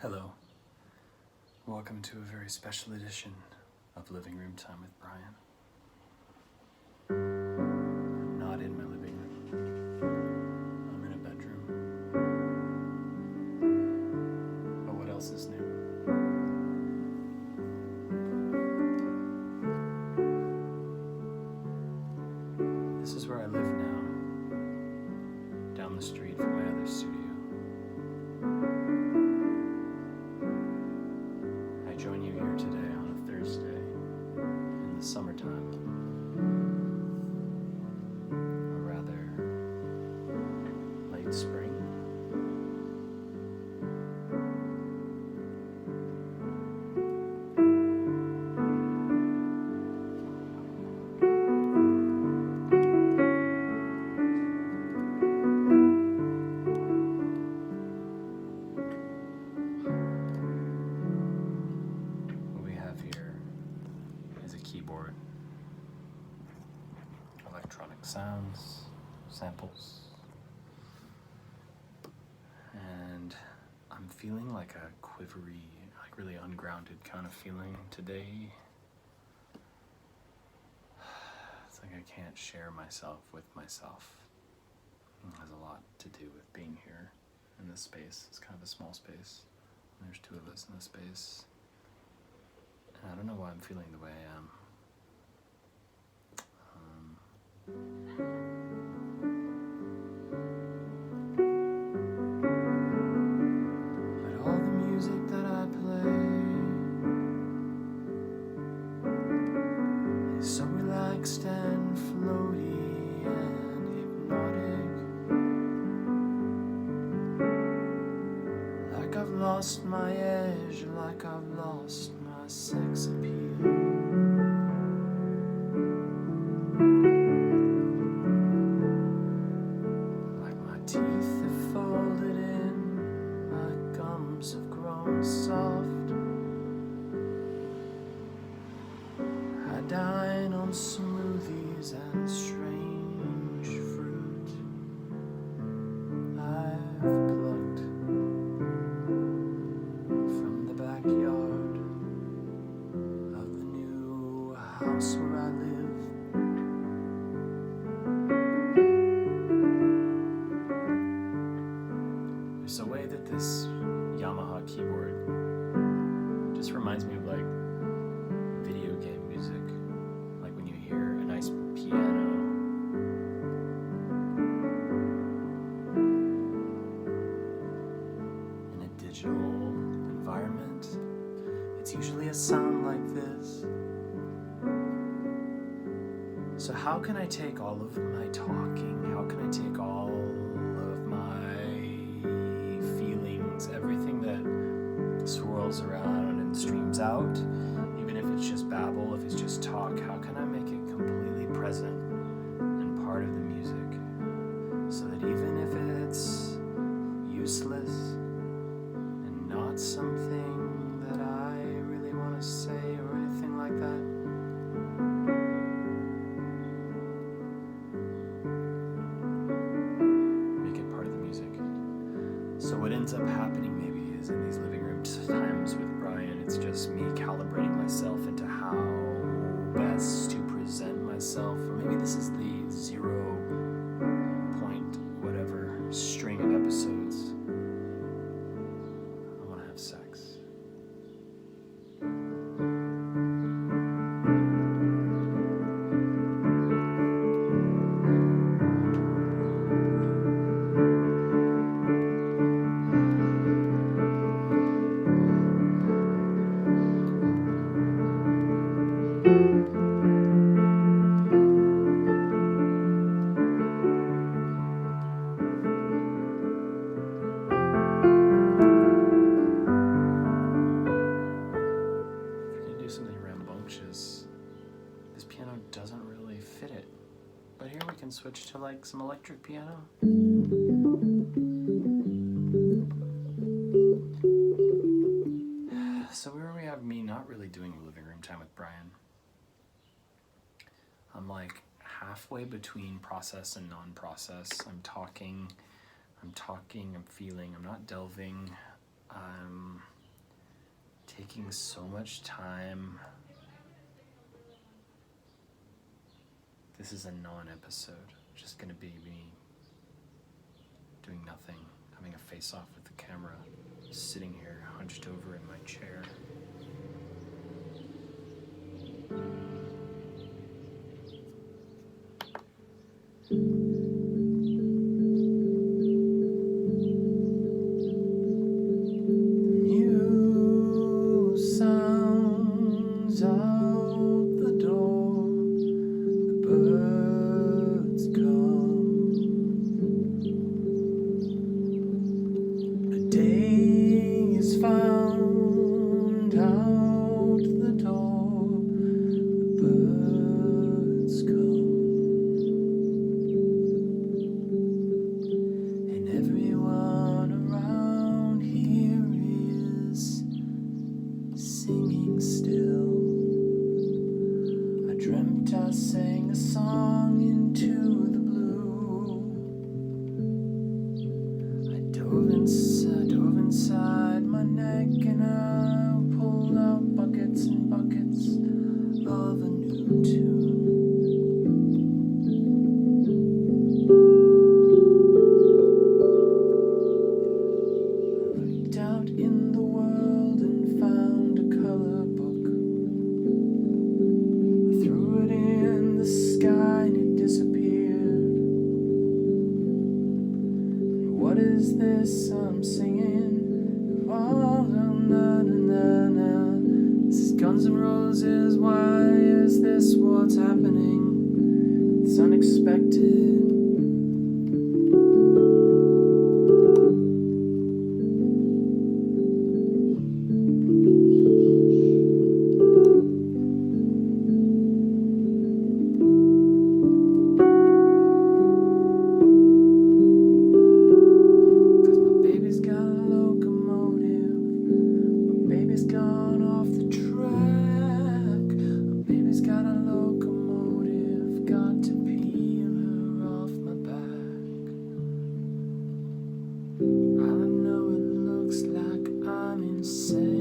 Hello. Welcome to a very special edition of Living Room Time with Brian. I'm not in my living room. I'm in a bedroom. But what else is new? This is where I live now, down the street from my other studio. I join you here today on a Thursday in the summertime. Or rather, late spring. What we have here is a keyboard, electronic sounds, samples, and I'm feeling like a quivery, like really ungrounded kind of feeling today. It's like I can't share myself with myself. It has a lot to do with being here in this space. It's kind of a small space. There's two of us in this space. And I don't know why I'm feeling the way I am. But all the music that I play is so relaxed and floaty and hypnotic. Like I've lost my edge, like I've lost my sex appeal. Like my teeth have folded in, my gums have grown soft. I dine on smoothies and strange fruit I've plucked from the backyard of the new house where I live. There's a way that this Yamaha keyboard just reminds me of like video game music, like when you hear a nice piano in a digital environment. It's usually a sound like this. So how can I take all of my talking, how can I take all of my feelings, everything that swirls around and streams out, even if it's just babble, if it's just talk, how can I make it completely present and part of the music, so that even if it's useless and not something that I really want to say or anything like that, make it part of the music. So what ends up happening maybe is in these living room times with Brian, it's just me calibrating myself into how best to present myself. Or maybe this is the 0 point whatever string of episodes. I want to have sex. This piano doesn't really fit it. But here we can switch to like some electric piano. So here we have me not really doing living room time with Brian. I'm like halfway between process and non-process. I'm talking, I'm feeling, I'm not delving. I'm taking so much time. This is a non-episode. Just gonna be me doing nothing, having a face-off with the camera, sitting here hunched over in my chair. I sang a song into the blue. I dove inside my neck and I pulled out buckets and buckets of a new tune. I looked out in the world and found a color book. I threw it in the sky and it disappeared. And what is this I'm singing? Oh, na, na, na, na. This is Guns N' Roses. Why is this what's happening? It's unexpected. Gone off the track. My baby's got a locomotive. Got to peel her off my back. I know it looks like I'm insane.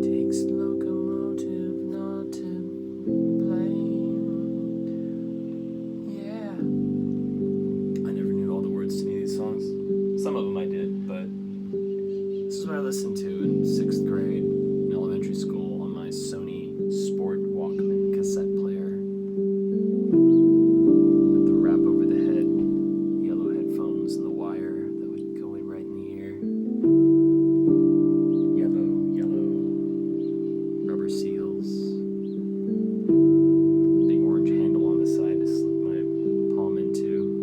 Takes locomotive not to blame. Yeah. I never knew all the words to any of these songs. Some of them I did, but this is what I listened to in 6th grade in elementary school on my Sony Sport Walkman cassette player. With the wrap over the head, yellow headphones, and the wire that would go in right in the ear. Yellow rubber seals. Big orange handle on the side to slip my palm into.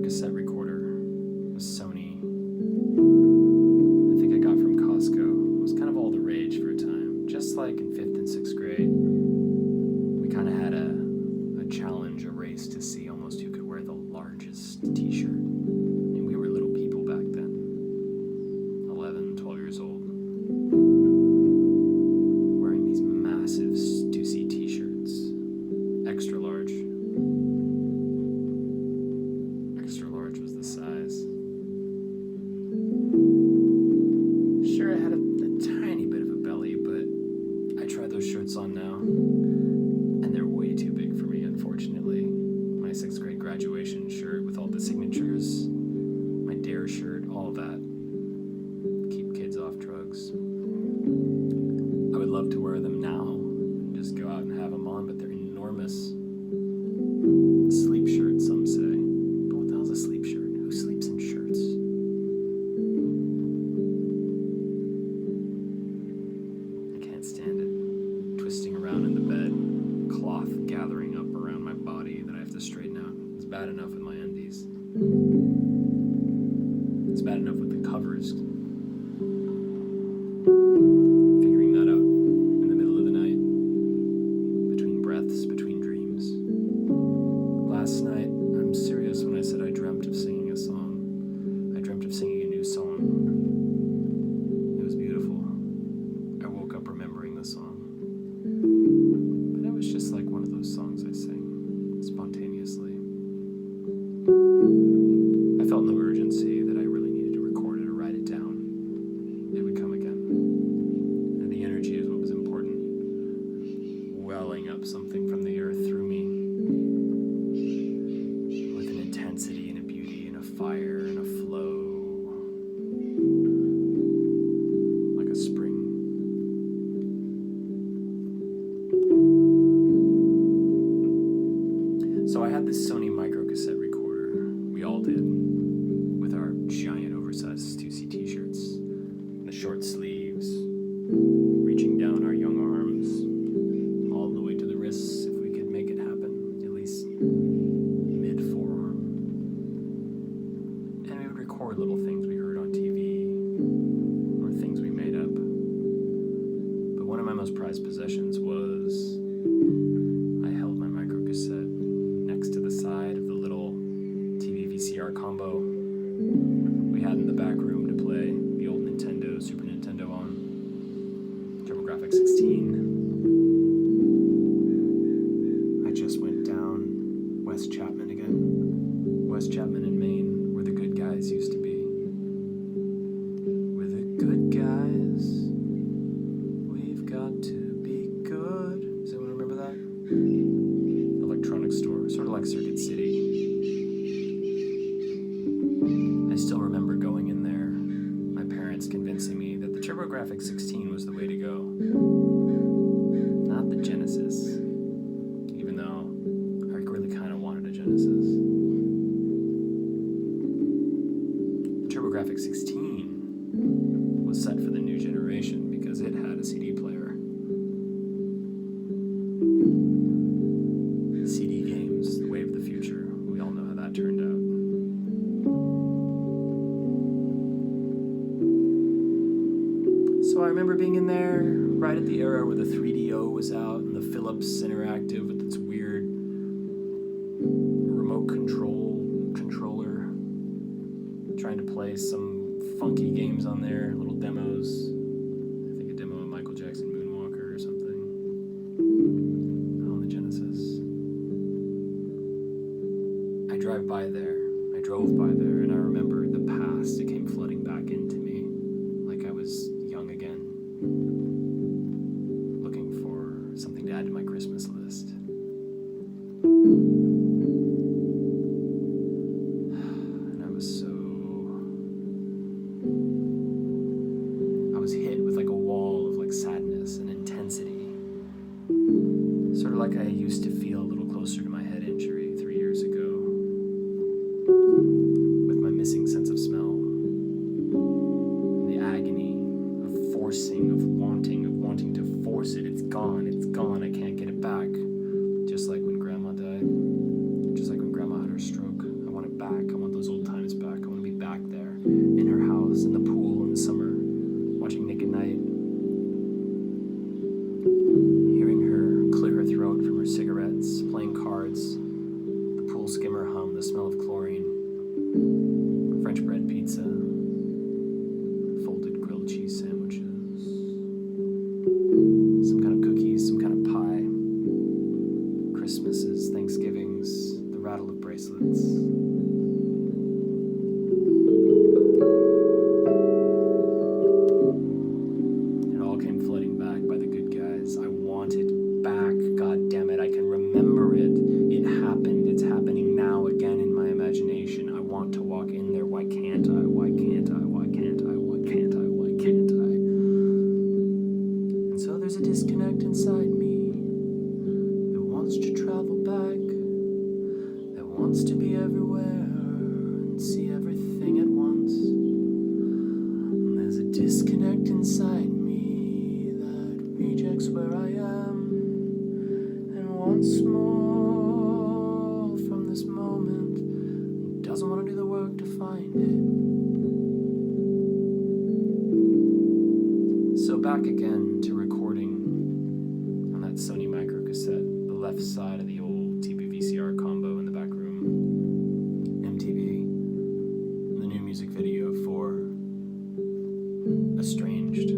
cassette recorder, a Sony. I think I got from Costco. It was kind of all the rage for a time. Just like in 5th and 6th grade, we kind of had a challenge, a race to see almost who could wear the largest t-shirt. And we were little people back then, 11, 12 years old, wearing these massive Stussy t-shirts, extra large. Extra large was the size. Sure, I had a tiny bit of a belly, but I tried those shirts on now, and they're way too big for me, unfortunately. My 6th grade graduation shirt with all the signatures, my Dare shirt, all that. Keep kids off drugs. I would love to wear them now and just go out and have them on, but they're enormous. Sleep shirts, some say. But what the hell's a sleep shirt? Who sleeps in shirts? I can't stand it. Twisting around in the bed, cloth gathering up around my body that I have to straighten out. It's bad enough with my undies. It's bad enough with the covers. Figuring that out in the middle of the night, between breaths, between dreams. Last night, I'm serious when I said I dreamt of singing a song. I dreamt of singing a new song. It was beautiful. I woke up remembering the song. But it was just like one of those songs I sing spontaneously. I felt no urgency that I really needed to record it or write it down. It would come again. And the energy is what was important. Welling up something from the earth through me. With an intensity and a beauty and a fire and a flow. Like a spring. So I had this Sony micro cassette recorder. We all did. With our giant oversized Stussy t-shirts. The short sleeves. Reaching down our young arms. All the way to the wrists if we could make it happen. At least mid-forearm. And we would record little things we heard on TV. Or things we made up. But one of my most prized possessions was I held my micro cassette next to the side of the little TV VCR combo we had in the back room to play the old Nintendo, Super Nintendo on. TurboGrafx 16. I just went down West Chapman again. West Chapman in Maine, where the good guys used to be. We're the good guys. We've got to be good. Does anyone remember that? Electronic store, sort of like Circuit City. I still remember going in there, my parents convincing me that the TurboGrafx 16 was the way to go. Not the Genesis, even though I really kind of wanted a Genesis. The TurboGrafx 16 was set for the new generation because it had a CD player. CD games, the way of the future. We all know how that turned out. So I remember being in there right at the era where the 3DO was out and the Philips Interactive with its weird remote controller, trying to play some funky games on there, little demos. I think a demo of Michael Jackson Moonwalker or something. On the Genesis. I drove by there, and I remembered the past. It came flooding back into me, like I was young again, looking for something to add to my Christmas list. And I was hit with like a wall of like sadness and intensity, sort of like I used to feel a little closer to my head injury 3 years ago. With my missing sense of smell. And the agony of forcing, of wanting to force it. It's gone, I can't get it back. Just like when Grandma died. Just like when Grandma had her stroke. I want it back. I want those cards, the pool skimmer hum, the smell of chlorine, French bread pizza, folded grilled cheese sandwiches, some kind of cookies, some kind of pie, Christmases, Thanksgivings, the rattle of bracelets. It all came flooding back by the good guys. I want it back, god damn it, I can remember it. It happened, it's happening now again in my imagination. I want to walk in there, why can't I, why can't I, why can't I, why can't I, why can't I? And so there's a disconnect inside me that wants to travel back, that wants to be everywhere and see everything at once. And there's a disconnect inside me that rejects where I am and wants more from this moment and doesn't want to do the work to find it. So back again to recording on that Sony micro cassette, the left side of the old TV VCR combo in the back room, MTV, the new music video for Estranged,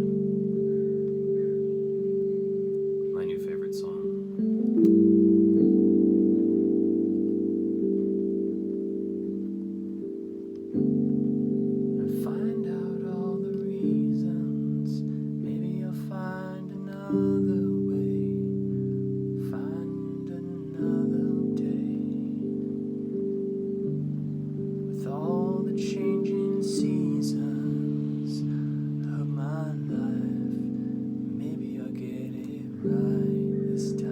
my new favorite song. And find out all the reasons, maybe you'll find another way, find another day. With all the changing seasons of my life, maybe I'll get it right this time.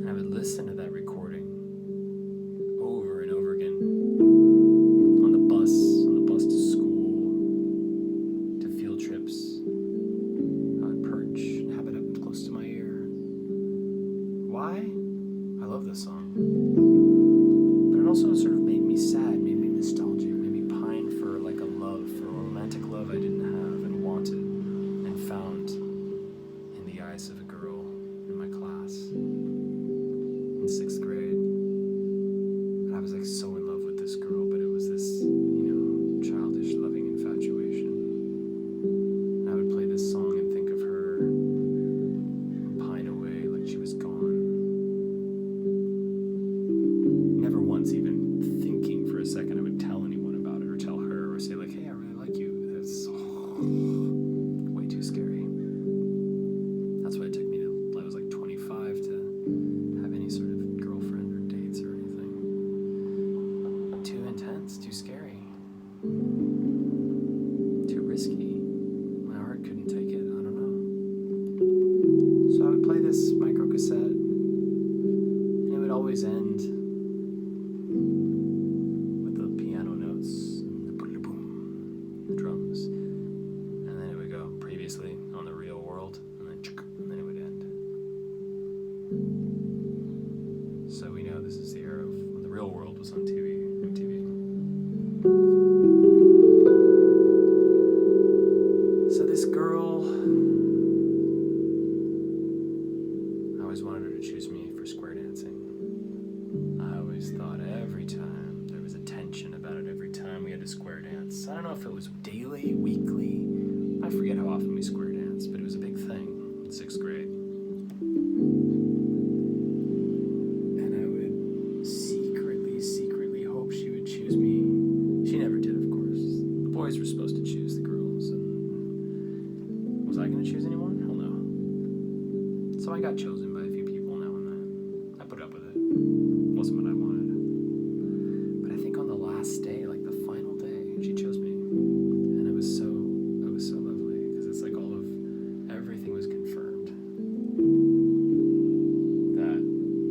I would listen to that recording over and over again on the bus to school, to field trips. I would perch and have it up close to my ear. Why? I love this song. But it also sort of made me sad, made me nostalgic, made me pine for like a love, for a romantic love I didn't have and wanted and found in the eyes of a girl in my class in 6th grade. And I was like so in love with this girl, but it was this, childish, loving infatuation. And I would play this song and think of her and pine away like she was gone. Never once even thinking for a second I would tell anyone about it or tell her or say like, hey, I really like you. That's way too scary. That's why it took me till I was like 25 to have any sort of girlfriend or dates or anything. Too intense, too scary. Too risky. My heart couldn't take it. I don't know. So I would play this micro cassette, and it would always end with the piano notes and the boom, boom, the drums, and then it would go previously on the real world, and then it would end. So we know this is the era of when the real world was on TV, MTV. So this girl, I always wanted her to choose me for square dancing. I always thought every time there was a tension about it, every time we had to square dance. I don't know if it was daily, weekly, I forget how often we square danced, but it was a big thing in 6th grade. And I would secretly hope she would choose me. She never did, of course. The boys were supposed to choose the girls, and was I going to choose anyone? Hell no. So I got chosen by a few people now and then. I put up with it. Wasn't what I wanted. But I think on the last day, like the final day, she chose me. And it was so lovely, because it's like all of everything was confirmed that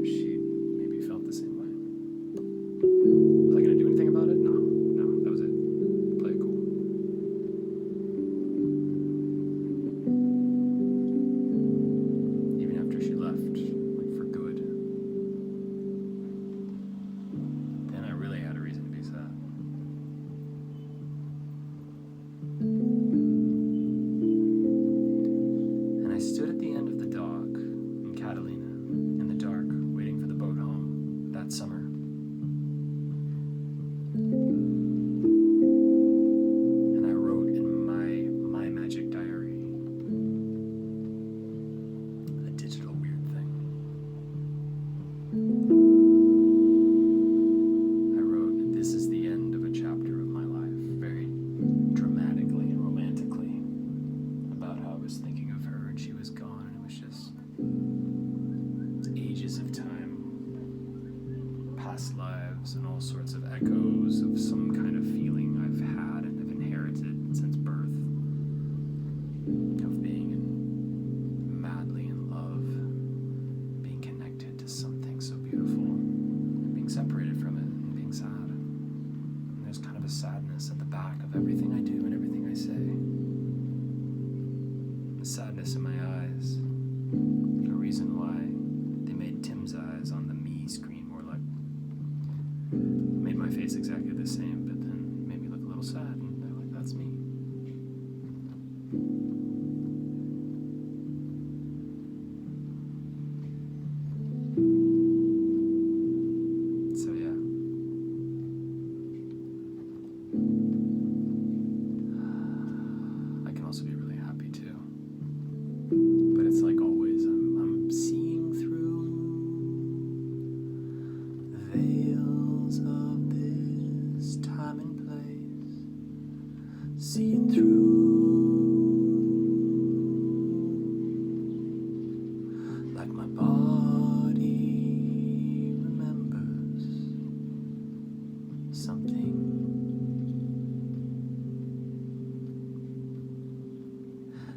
she maybe felt the same way. Was I going to do anything about it? No, that was it. Play it cool. Even after she left, redness in my eyes. A reason why they made Tim's eyes on the me screen more like, made my face exactly the same, but then made me look a little sad, and they're like, that's me. So yeah. I can also be really happy too. But it's like always, I'm seeing through the veils of this time and place, seeing through like my body remembers something.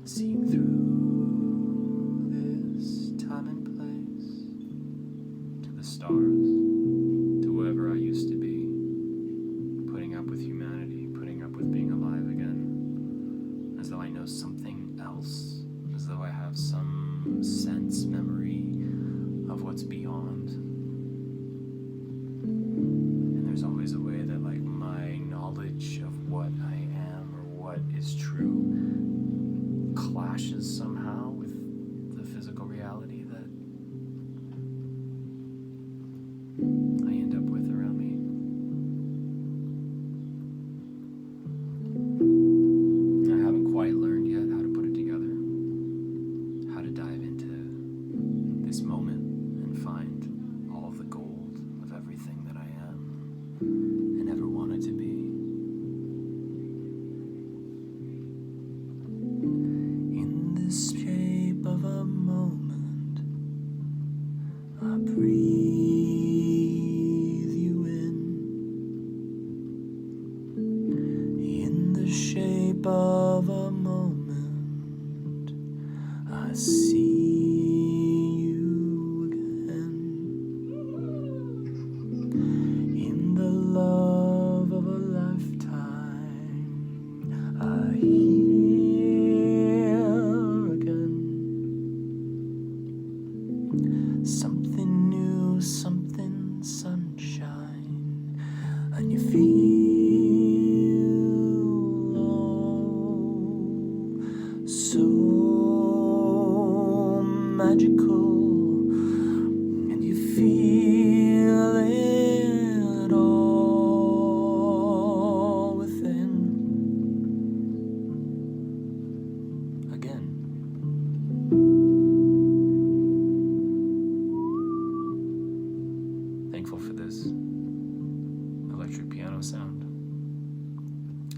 Seeing through this time and place to the stars, to whoever I used to be, putting up with humanity, putting up with being alive again, as though I know something else, as though I have some sense, memory of what's beyond. And there's always a way that like my knowledge of what I am or what is true clashes somehow with the physical reality that I end up with around me. I haven't quite learned yet how to put it together, how to dive into this moment and find all of the gold of everything that I am and ever wanted to be. Shape of a moment, I breathe you in the shape of a moment, I see you again, in the love of a lifetime, I hear something new, something sunshine, and you feel oh, so magical, and you feel it all within. Again. Thankful for this electric piano sound.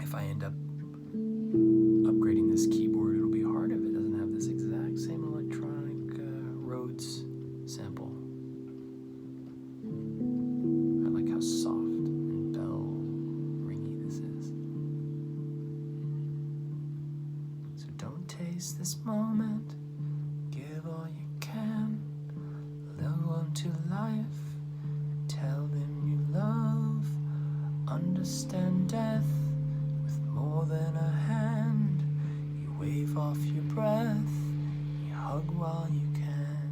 If I end up upgrading this keyboard, it'll be hard if it doesn't have this exact same electronic Rhodes sample. I like how soft and bell ringy this is. So don't taste this moment, give all you can, live on to life. Tell them you love, understand death with more than a hand. You wave off your breath, you hug while you can.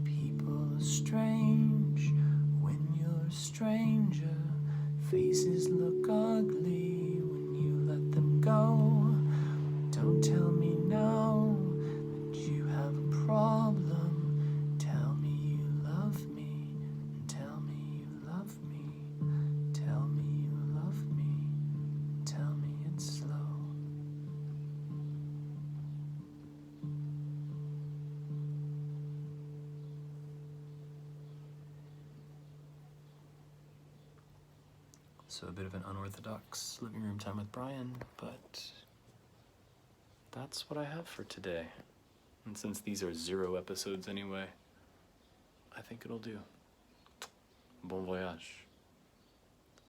People are strange when you're a stranger. Faces look ugly when you let them go. Don't tell me now that you have a problem. Tell me you love me. Tell me you love me. Tell me you love me. Tell me it's slow. So a bit of an unorthodox living room time with Brian, but that's what I have for today. And since these are 0 episodes anyway, I think it'll do. Bon voyage.